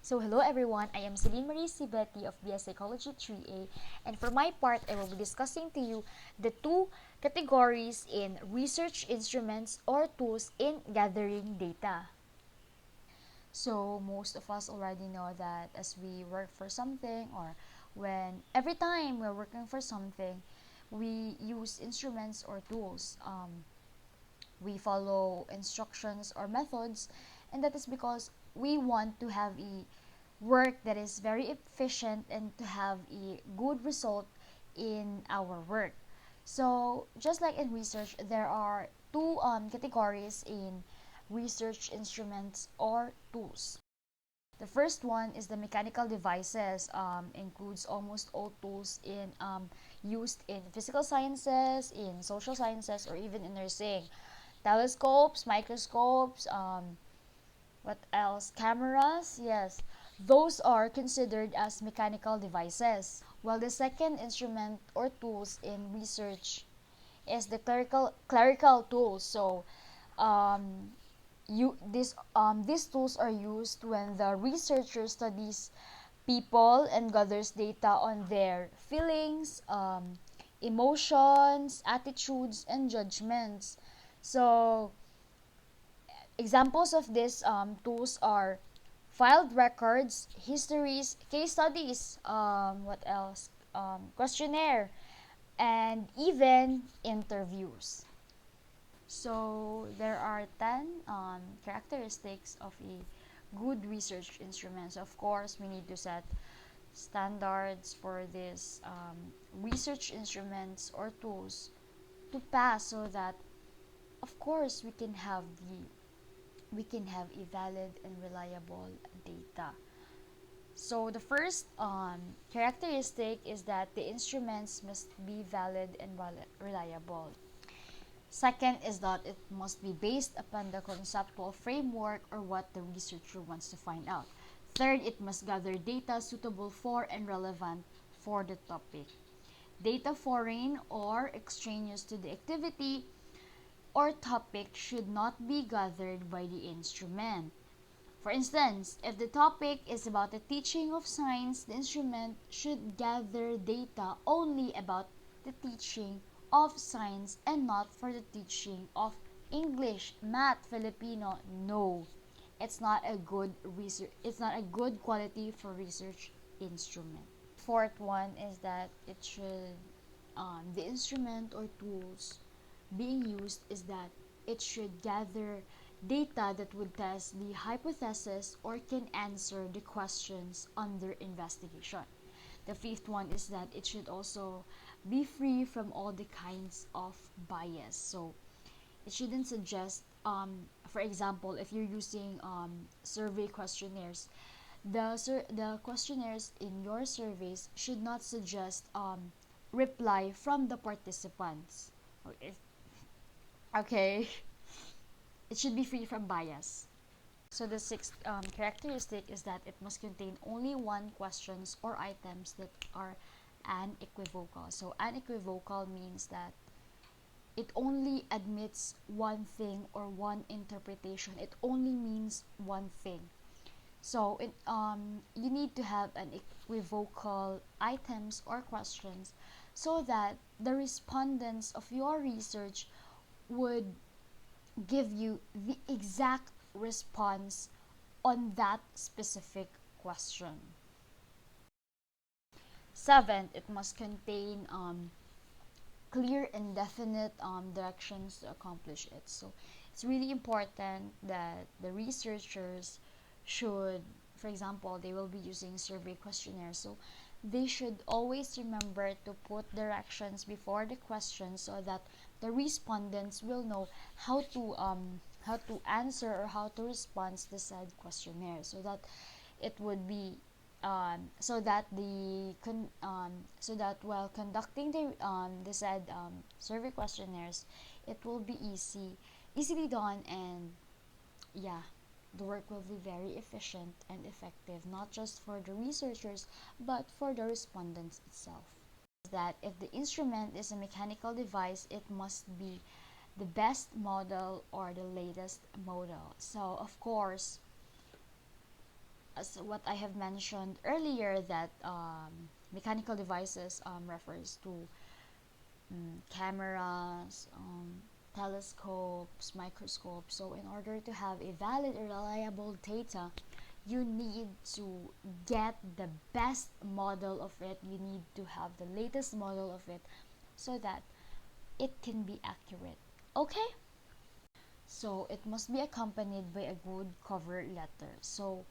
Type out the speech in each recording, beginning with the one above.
So hello everyone, I am Celine Marie Cibetti of BS Psychology 3A, and for my part, I will be discussing to you the two categories in research instruments or tools in gathering data. So most of us already know that as we work for something, or when every time we're working for something, we use instruments or tools. We follow instructions or methods, and that is because we want to have a work that is very efficient and to have a good result in our work. So just like in research, there are two categories in research instruments or tools. The first one is the mechanical devices, includes almost all tools used in physical sciences, in social sciences, or even in nursing. Telescopes, microscopes, what else? Cameras, yes. Those are considered as mechanical devices. While the second instrument or tools in research is the clerical tools. So, um, these tools are used when the researcher studies people and gathers data on their feelings, emotions, attitudes, and judgments. So, examples of these tools are filed records, histories, case studies, what else? Questionnaire, and even interviews. So there are 10 characteristics of a good research instrument. So of course, we need to set standards for these research instruments or tools to pass, so that of course we can have a valid and reliable data. So the first characteristic is that the instruments must be valid and reliable. Second is that it must be based upon the conceptual framework or what the researcher wants to find out. Third, it must gather data suitable for and relevant for the topic. Data foreign or extraneous to the activity or topic should not be gathered by the instrument. For instance, if the topic is about the teaching of science, the instrument should gather data only about the teaching of science and not for the teaching of English, math, Filipino. No. It's not a good quality for research instrument. Fourth one is that it should the instrument or tools being used is that it should gather data that would test the hypothesis or can answer the questions under investigation. The fifth one is that it should also be free from all the kinds of bias. So it shouldn't suggest, for example, if you're using survey questionnaires, the questionnaires in your surveys should not suggest reply from the participants. Okay. Okay. It should be free from bias. So the sixth characteristic is that it must contain only one questions or items that are unequivocal. So unequivocal means that it only admits one thing or one interpretation. It only means one thing. So you need to have an equivocal items or questions so that the respondents of your research would give you the exact response on that specific question. Seventh, it must contain clear and definite directions to accomplish it. So it's really important that the researchers should, for example, they will be using survey questionnaires. So they should always remember to put directions before the question so that the respondents will know how to answer or how to respond to the said questionnaire, so that it would be so that while conducting the said survey questionnaires, it will be easily done, and yeah, the work will be very efficient and effective, not just for the researchers but for the respondents itself. That if the instrument is a mechanical device, it must be the best model or the latest model. So of course, as what I have mentioned earlier, that mechanical devices refers to cameras, telescopes, microscopes. So in order to have a valid and reliable data, you need to get the best model of it. You need to have the latest model of it so that it can be accurate. Okay? So it must be accompanied by a good cover letter. So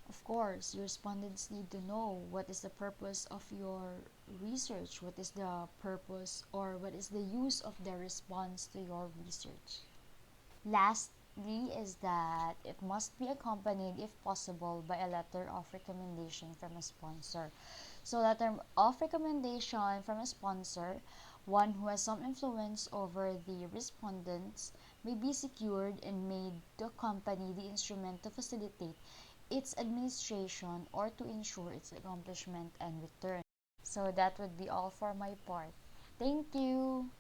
of course, your respondents need to know what is the purpose of your research, what is the purpose or what is the use of their response to your research. Lastly is that it must be accompanied, if possible, by a letter of recommendation from a sponsor. So, letter of recommendation from a sponsor, one who has some influence over the respondents, may be secured and made to accompany the instrument to facilitate its administration or to ensure its accomplishment and return. So that would be all for my part. Thank you.